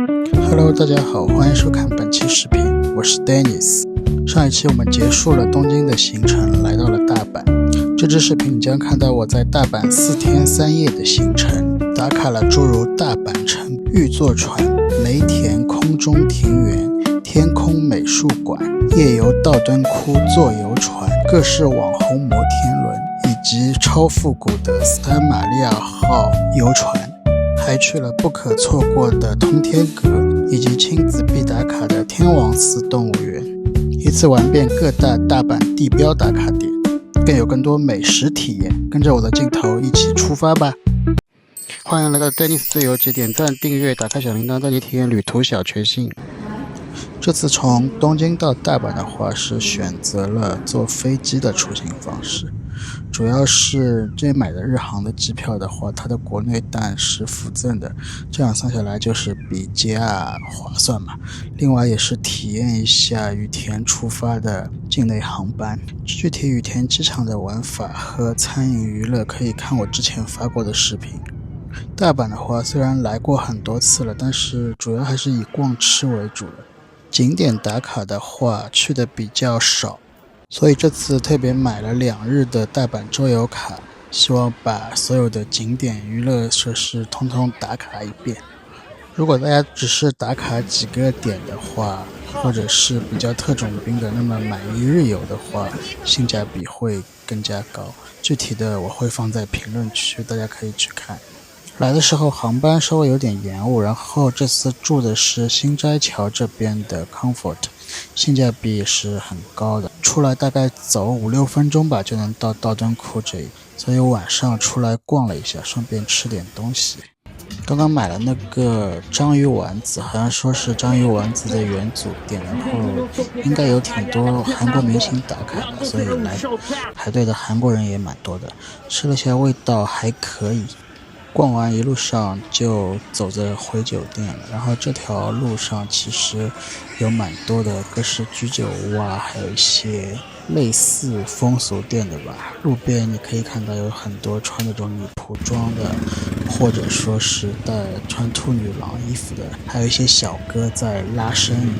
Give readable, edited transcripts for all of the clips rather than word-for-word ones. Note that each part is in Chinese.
Hello， 大家好，欢迎收看本期视频，我是 Dennis。上一期我们结束了东京的行程，来到了大阪。这支视频你将看到我在大阪4天3夜的行程，打卡了诸如大阪城御座船、梅田空中庭园、天空美术馆、夜游道敦窟坐游船、各式网红摩天轮，以及超复古的三玛利亚号游船。还去了不可错过的通天阁，以及亲子必打卡的天王寺动物园，一次玩遍各大大阪地标打卡点，更有更多美食体验。跟着我的镜头一起出发吧！欢迎来到 Dennis 自由节，点赞、订阅、打开小铃铛，带你体验旅途小确幸。这次从东京到大阪的话，是选择了坐飞机的出行方式。主要是这买的日航的机票的话，它的国内蛋是附赠的，这样算下来就是比 JR 划算嘛。另外也是体验一下羽田出发的境内航班。具体羽田机场的玩法和餐饮娱乐可以看我之前发过的视频。大阪的话虽然来过很多次了，但是主要还是以逛吃为主的。景点打卡的话去的比较少，所以这次特别买了2日的大阪周游卡，希望把所有的景点娱乐设施通通打卡一遍。如果大家只是打卡几个点的话，或者是比较特种兵的，那么买1日游的话性价比会更加高。具体的我会放在评论区，大家可以去看。来的时候航班稍微有点延误，然后这次住的是新斋桥这边的 Comfort， 性价比也是很高的，出来大概走5-6分钟吧就能到道敦窟这里，所以晚上出来逛了一下，顺便吃点东西。刚刚买了那个章鱼丸子，好像说是章鱼丸子的元祖店，然后应该有挺多韩国明星打卡的，所以来排队的韩国人也蛮多的。吃了一下味道还可以。逛完一路上就走着回酒店了，然后这条路上其实有蛮多的各式居酒屋啊，还有一些类似风俗店的吧。路边你可以看到有很多穿那种女仆装的，或者说是穿兔女郎衣服的，还有一些小哥在拉生意。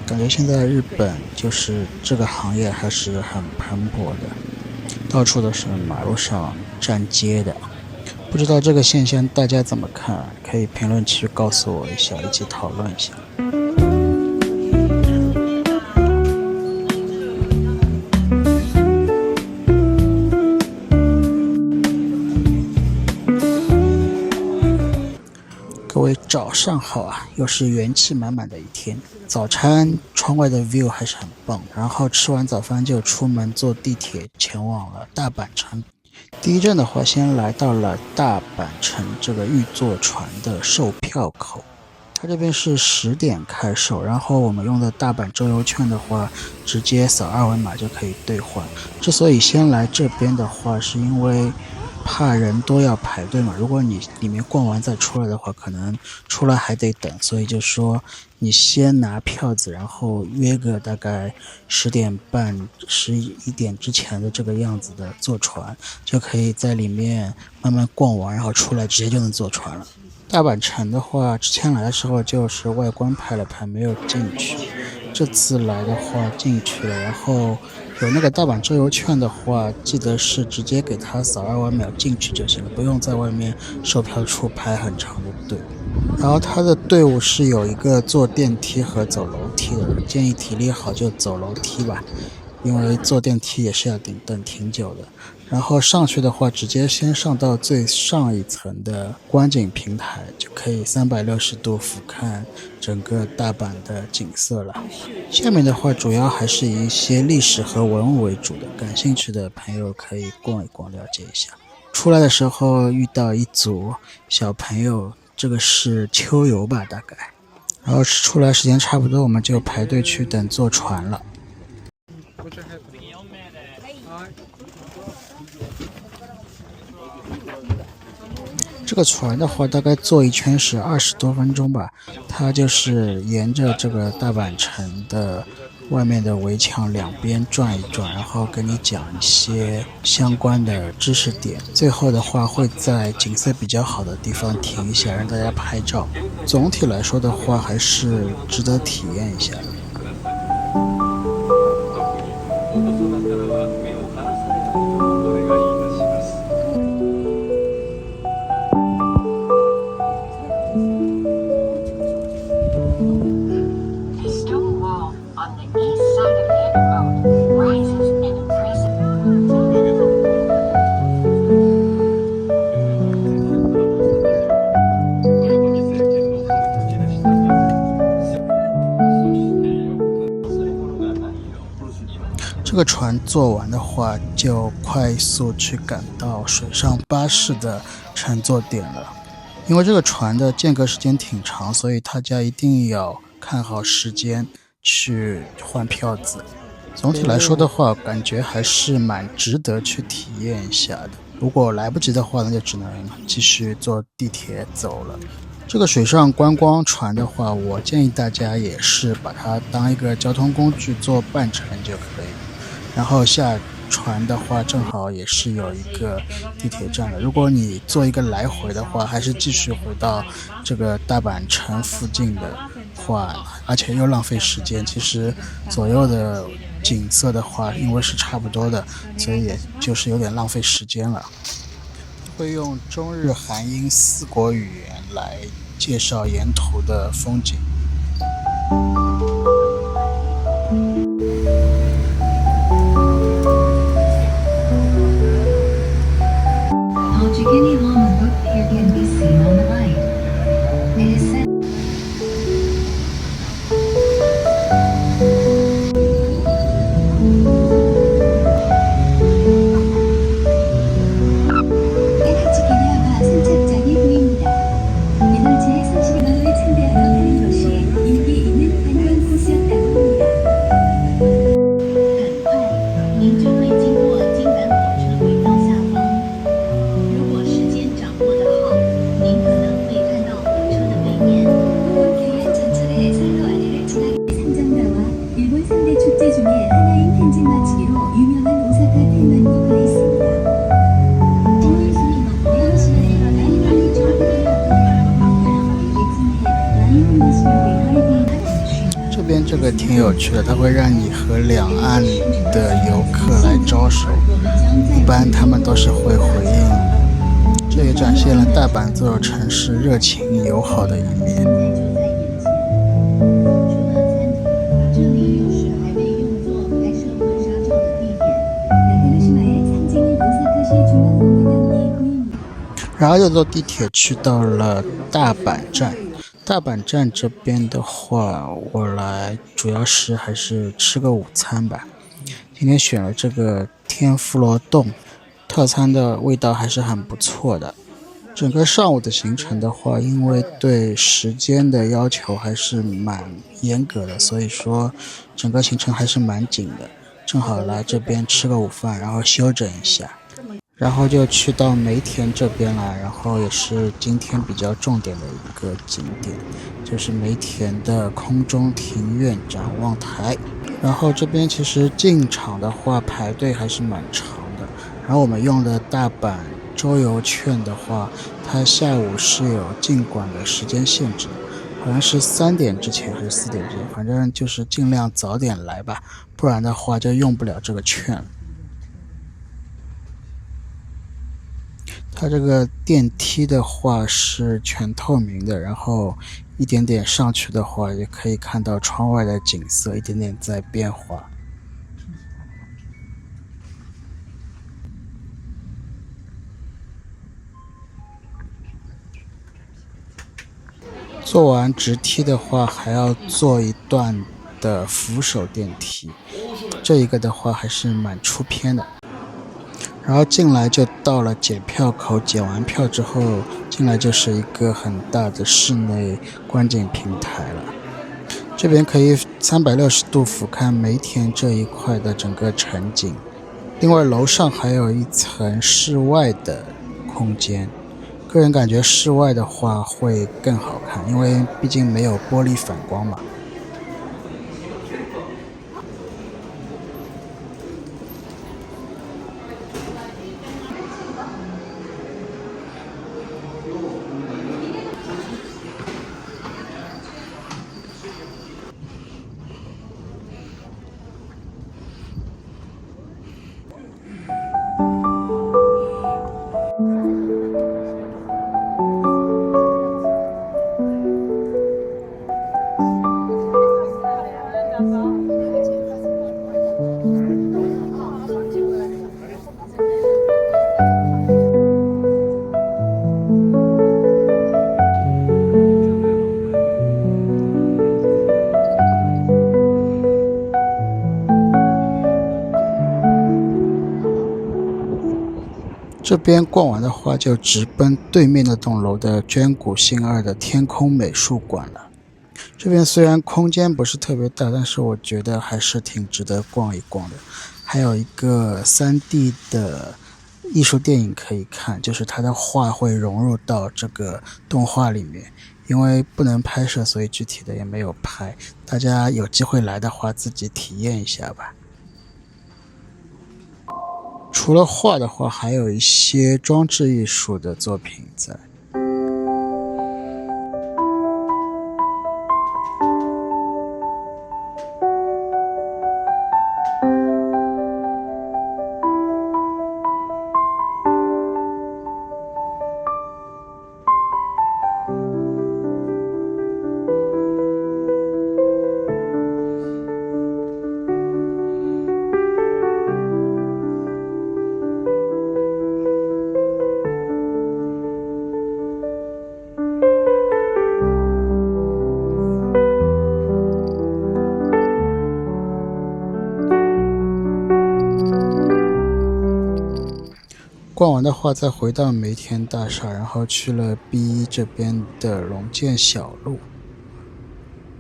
感觉现在日本就是这个行业还是很蓬勃的，到处都是马路上站街的。不知道这个现象大家怎么看？可以评论区告诉我一下，一起讨论一下。各位早上好啊，又是元气满满的一天。早餐窗外的 view 还是很棒，然后吃完早饭就出门坐地铁前往了大阪城。第一站的话，先来到了大阪城这个御座船的售票口，它这边是10点开售，然后我们用的大阪周游券的话，直接扫2维码就可以兑换。之所以先来这边的话，是因为怕人多要排队嘛，如果你里面逛完再出来的话，可能出来还得等，所以就说你先拿票子，然后约个大概10点半、11点之前的这个样子的坐船，就可以在里面慢慢逛完，然后出来直接就能坐船了。大阪城的话，之前来的时候就是外观拍了拍，没有进去。这次来的话进去了，然后有那个大阪周游券的话，记得是直接给他扫2维码进去就行了，不用在外面售票处排很长的队。然后他的队伍是有一个坐电梯和走楼梯的，建议体力好就走楼梯吧，因为坐电梯也是要等挺久的。然后上去的话，直接先上到最上一层的观景平台，就可以360度俯瞰整个大阪的景色了。下面的话主要还是以一些历史和文物为主的，感兴趣的朋友可以逛一逛，了解一下。出来的时候遇到一组小朋友，这个是秋游吧大概，然后出来时间差不多，我们就排队去等坐船了。这个船的话大概坐一圈是20多分钟吧，它就是沿着这个大阪城的外面的围墙两边转一转，然后跟你讲一些相关的知识点。最后的话会在景色比较好的地方停一下，让大家拍照。总体来说的话，还是值得体验一下的。这个船坐完的话，就快速去赶到水上巴士的乘坐点了。因为这个船的间隔时间挺长，所以大家一定要看好时间去换票子。总体来说的话，感觉还是蛮值得去体验一下的。如果来不及的话，那就只能继续坐地铁走了。这个水上观光船的话，我建议大家也是把它当一个交通工具坐半程就可以。然后下船的话，正好也是有一个地铁站的。如果你做一个来回的话，还是继续回到这个大阪城附近的话，而且又浪费时间。其实左右的景色的话，因为是差不多的，所以也就是有点浪费时间了。会用中日韩英4国语言来介绍沿途的风景。这边这个挺有趣的，它会让你和两岸的游客来招手，一般他们都是会回应，这也展现了大阪这座城市热情友好的一面。然后就坐地铁去到了大阪站。大阪站这边的话，我来主要是还是吃个午餐吧。今天选了这个天妇罗冻套餐的味道还是很不错的。整个上午的行程的话，因为对时间的要求还是蛮严格的，所以说整个行程还是蛮紧的。正好来这边吃个午饭，然后休整一下。然后就去到梅田这边了，然后也是今天比较重点的一个景点，就是梅田的空中庭院展望台。然后这边其实进场的话排队还是蛮长的。然后我们用的大阪周游券的话，它下午是有进馆的时间限制，好像是3点之前还是4点之前，反正就是尽量早点来吧，不然的话就用不了这个券了。它这个电梯的话是全透明的，然后一点点上去的话，也可以看到窗外的景色一点点在变化。坐完直梯的话，还要坐一段的扶手电梯，这一个的话还是蛮出片的。然后进来就到了检票口，检完票之后进来就是一个很大的室内观景平台了。这边可以360度俯瞰梅田这一块的整个城景。另外楼上还有一层室外的空间，个人感觉室外的话会更好看，因为毕竟没有玻璃反光嘛。这边逛完的话，就直奔对面那栋楼的娟谷信二的天空美术馆了。这边虽然空间不是特别大，但是我觉得还是挺值得逛一逛的。还有一个 3D 的艺术电影可以看，就是它的画会融入到这个动画里面。因为不能拍摄，所以具体的也没有拍。大家有机会来的话，自己体验一下吧。除了画的话，还有一些装置艺术的作品在。逛完的话，再回到梅田大厦，然后去了 B1 这边的龙剑小路。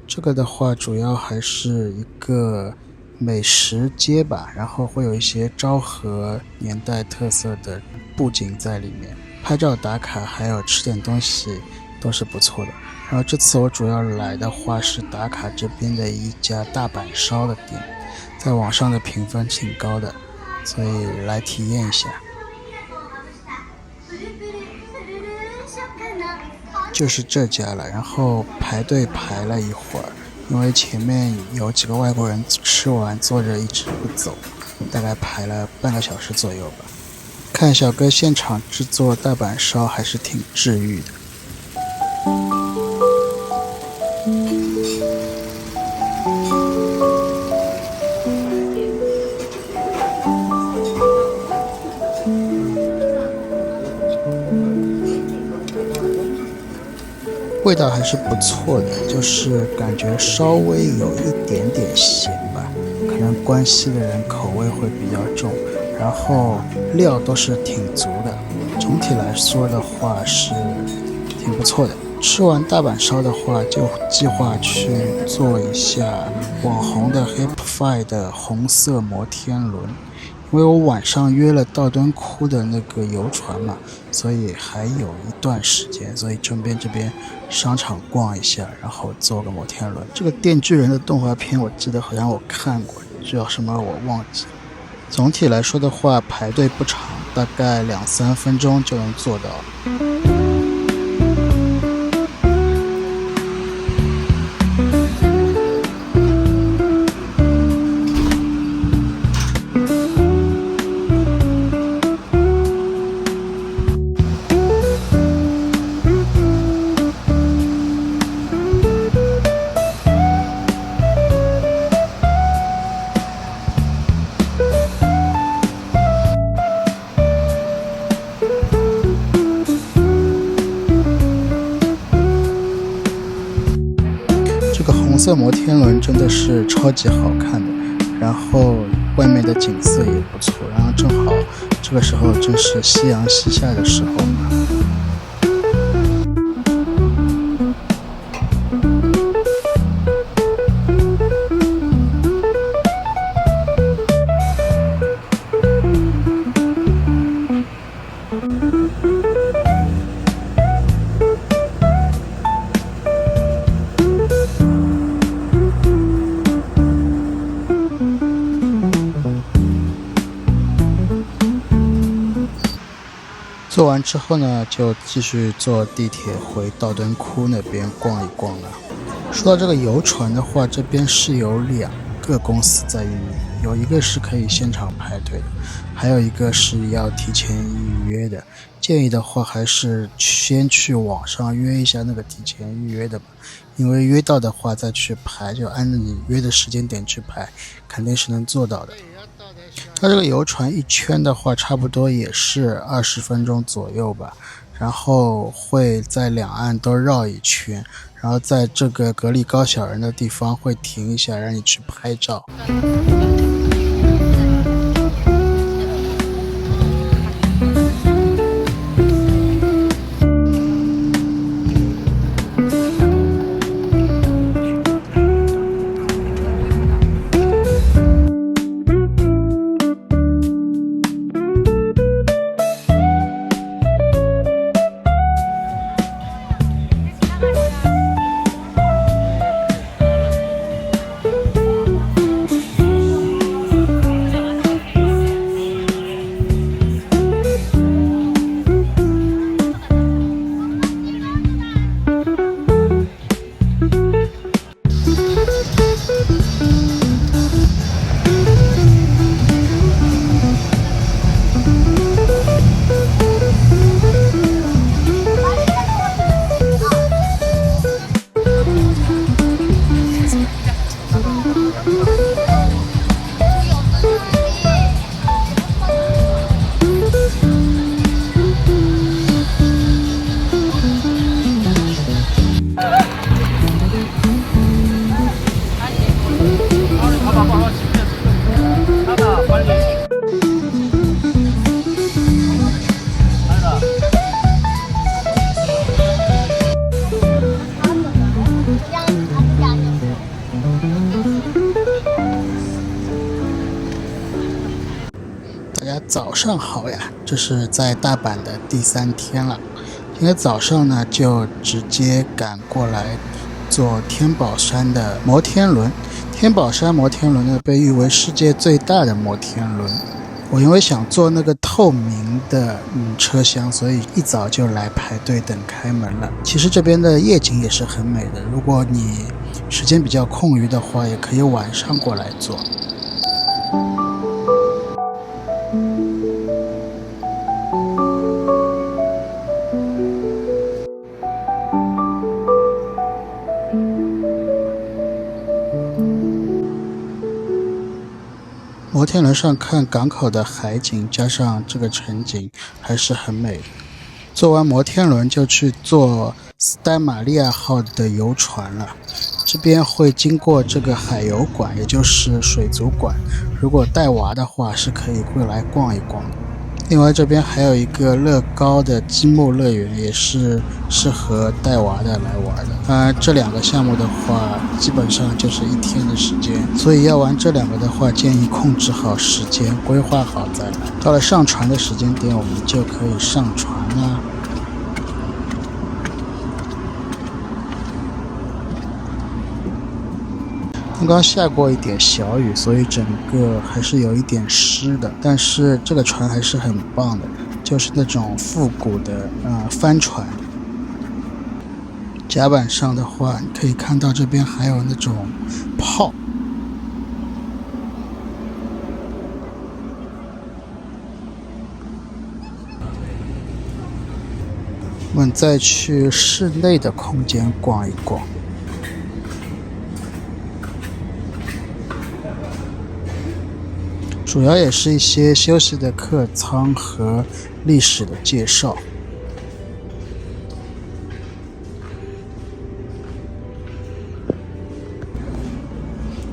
这个的话，主要还是一个美食街吧，然后会有一些昭和年代特色的布景在里面，拍照打卡还有吃点东西都是不错的。然后这次我主要来的话是打卡这边的一家大阪烧的店，在网上的评分挺高的，所以来体验一下。就是这家了，然后排队排了一会儿，因为前面有几个外国人吃完坐着一直不走，大概排了半个小时左右吧。看小哥现场制作大阪烧还是挺治愈的。味道还是不错的，就是感觉稍微有一点点咸吧，可能关西的人口味会比较重，然后料都是挺足的，总体来说的话是挺不错的。吃完大阪烧的话，就计划去做一下网红的 Hip-Fi 的红色摩天轮。因为我晚上约了道顿窟的那个游船嘛，所以还有一段时间，所以顺便这边商场逛一下，然后坐个摩天轮。这个电锯人的动画片我记得好像我看过，叫什么我忘记了。总体来说的话，排队不长，大概2-3分钟就能做到。红色摩天轮真的是超级好看的，然后外面的景色也不错，然后正好这个时候正是夕阳西下的时候嘛。做完之后呢，就继续坐地铁回道顿窟那边逛一逛了。说到这个游船的话，这边是有2个公司在运营，有一个是可以现场排队的，还有一个是要提前预约的。建议的话，还是先去网上约一下那个提前预约的吧，因为约到的话再去排，就按照你约的时间点去排，肯定是能做到的。它这个游船一圈的话，差不多也是20分钟左右吧，然后会在两岸都绕一圈，然后在这个格力高小人的地方会停一下，让你去拍照。早上好呀，这是在大阪的第3天了。今天早上呢，就直接赶过来坐天宝山的摩天轮。天宝山摩天轮呢，被誉为世界最大的摩天轮。我因为想坐那个透明的车厢，所以一早就来排队等开门了。其实这边的夜景也是很美的，如果你时间比较空余的话，也可以晚上过来坐。摩天轮上看港口的海景，加上这个城景，还是很美的。坐完摩天轮就去坐斯丹玛利亚号的游船了。这边会经过这个海游馆，也就是水族馆。如果带娃的话，是可以过来逛一逛的。另外这边还有一个乐高的积木乐园，也是适合带娃的来玩的。这2个项目的话，基本上就是1天的时间，所以要玩这2个的话，建议控制好时间，规划好再来。到了上船的时间点，我们就可以上船啦。刚刚下过一点小雨，所以整个还是有一点湿的，但是这个船还是很棒的，就是那种复古的帆船。甲板上的话，你可以看到这边还有那种炮。我们再去室内的空间逛一逛。主要也是一些休息的客舱和历史的介绍。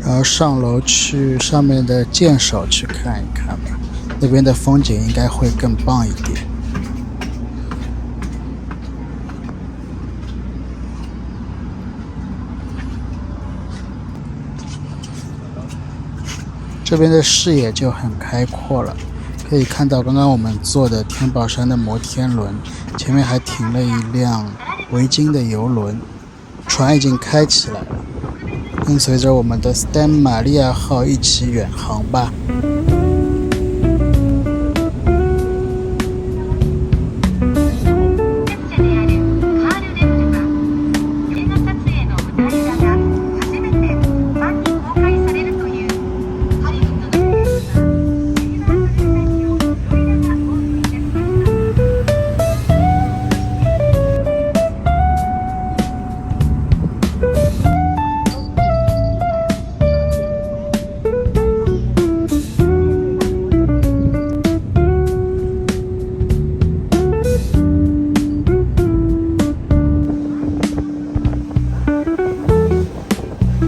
然后上楼去上面的舰首去看一看吧，那边的风景应该会更棒一点。这边的视野就很开阔了，可以看到刚刚我们坐的天宝山的摩天轮，前面还停了一辆维京的游轮，船已经开起来了，跟随着我们的斯丹玛利亚号一起远航吧。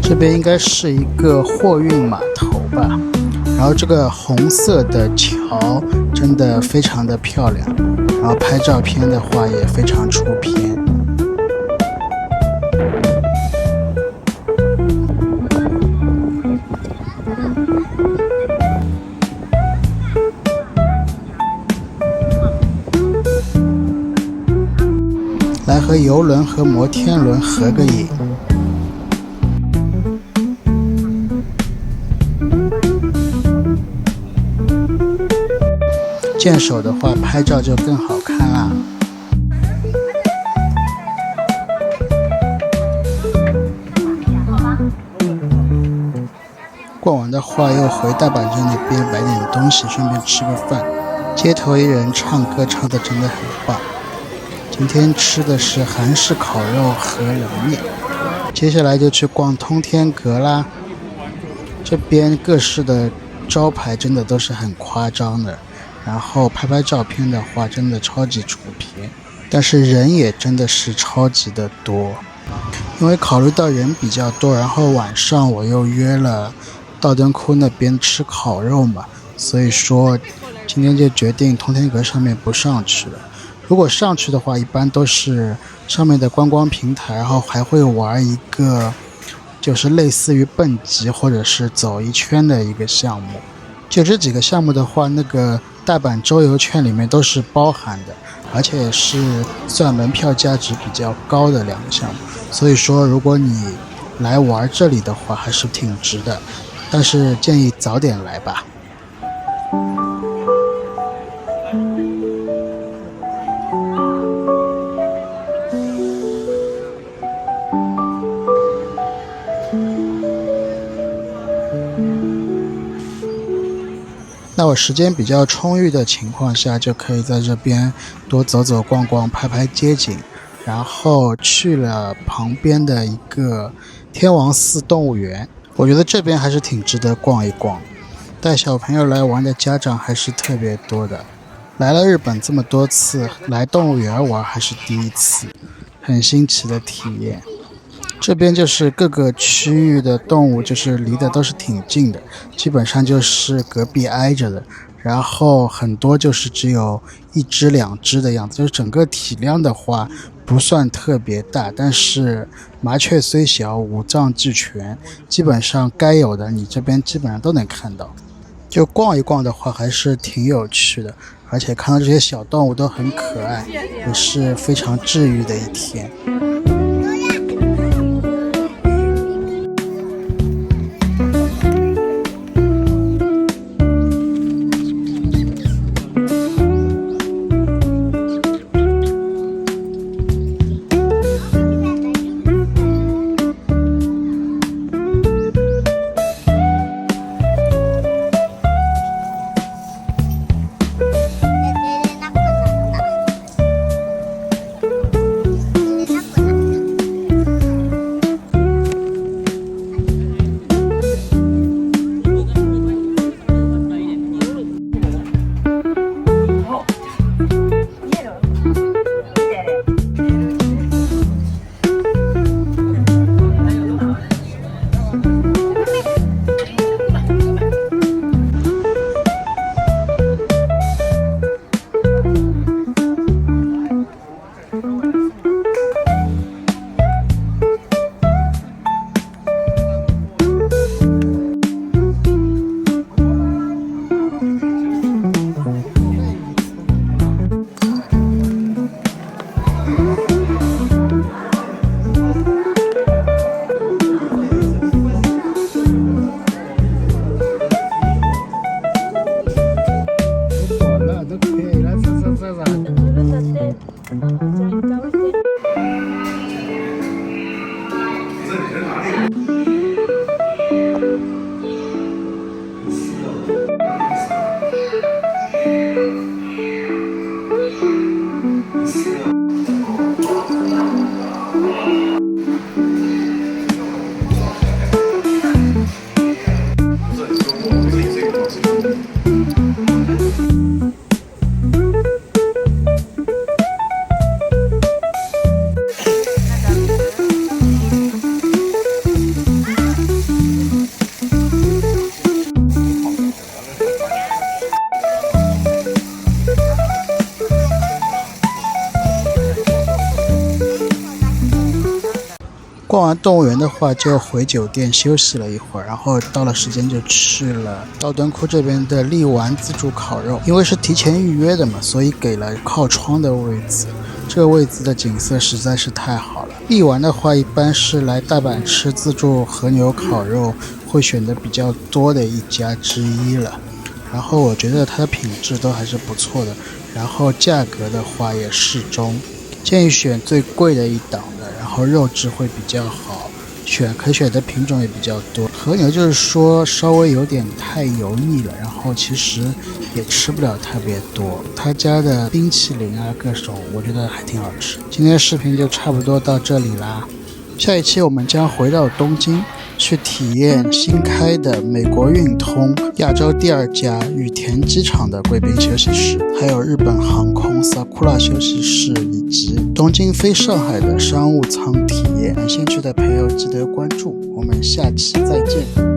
这边应该是一个货运码头吧，然后这个红色的桥真的非常的漂亮，然后拍照片的话也非常出片。来和游轮和摩天轮合个影。舰首的话，拍照就更好看啦。逛完的话，又回大阪站那边买点东西，顺便吃个饭。街头艺人唱歌唱得真的很棒。今天吃的是韩式烤肉和冷面，接下来就去逛通天阁啦。这边各式的招牌真的都是很夸张的。然后拍照片的话真的超级出片，但是人也真的是超级的多。因为考虑到人比较多，然后晚上我又约了道灯窟那边吃烤肉嘛，所以说今天就决定通天阁上面不上去了。如果上去的话，一般都是上面的观光平台，然后还会玩一个就是类似于蹦极或者是走一圈的一个项目。就这几个项目的话，那个大阪周游券里面都是包含的，而且是算门票价值比较高的2个项目。所以说，如果你来玩这里的话，还是挺值的，但是建议早点来吧。那我时间比较充裕的情况下，就可以在这边多走走逛逛，拍拍街景，然后去了旁边的一个天王寺动物园。我觉得这边还是挺值得逛一逛，带小朋友来玩的家长还是特别多的。来了日本这么多次，来动物园玩还是第一次，很新奇的体验。这边就是各个区域的动物，就是离得都是挺近的，基本上就是隔壁挨着的，然后很多就是只有1只2只的样子，就是整个体量的话不算特别大，但是麻雀虽小五脏俱全，基本上该有的你这边基本上都能看到。就逛一逛的话还是挺有趣的，而且看到这些小动物都很可爱，也是非常治愈的一天。逛完动物园的话，就回酒店休息了一会儿，然后到了时间就去了道顿窟这边的力丸自助烤肉。因为是提前预约的嘛，所以给了靠窗的位置。这个位置的景色实在是太好了。力丸的话，一般是来大阪吃自助和牛烤肉会选的比较多的一家之一了。然后我觉得它的品质都还是不错的，然后价格的话也适中，建议选最贵的一档的，然后肉质会比较好，可选的品种也比较多。和牛就是说稍微有点太油腻了，然后其实也吃不了特别多。他家的冰淇淋啊各种我觉得还挺好吃。今天的视频就差不多到这里啦，下一期我们将回到东京，去体验新开的美国运通亚洲第2家羽田机场的贵宾休息室，还有日本航空 Sakura 休息室，以及东京飞上海的商务舱体验。感兴趣的朋友记得关注，我们下期再见。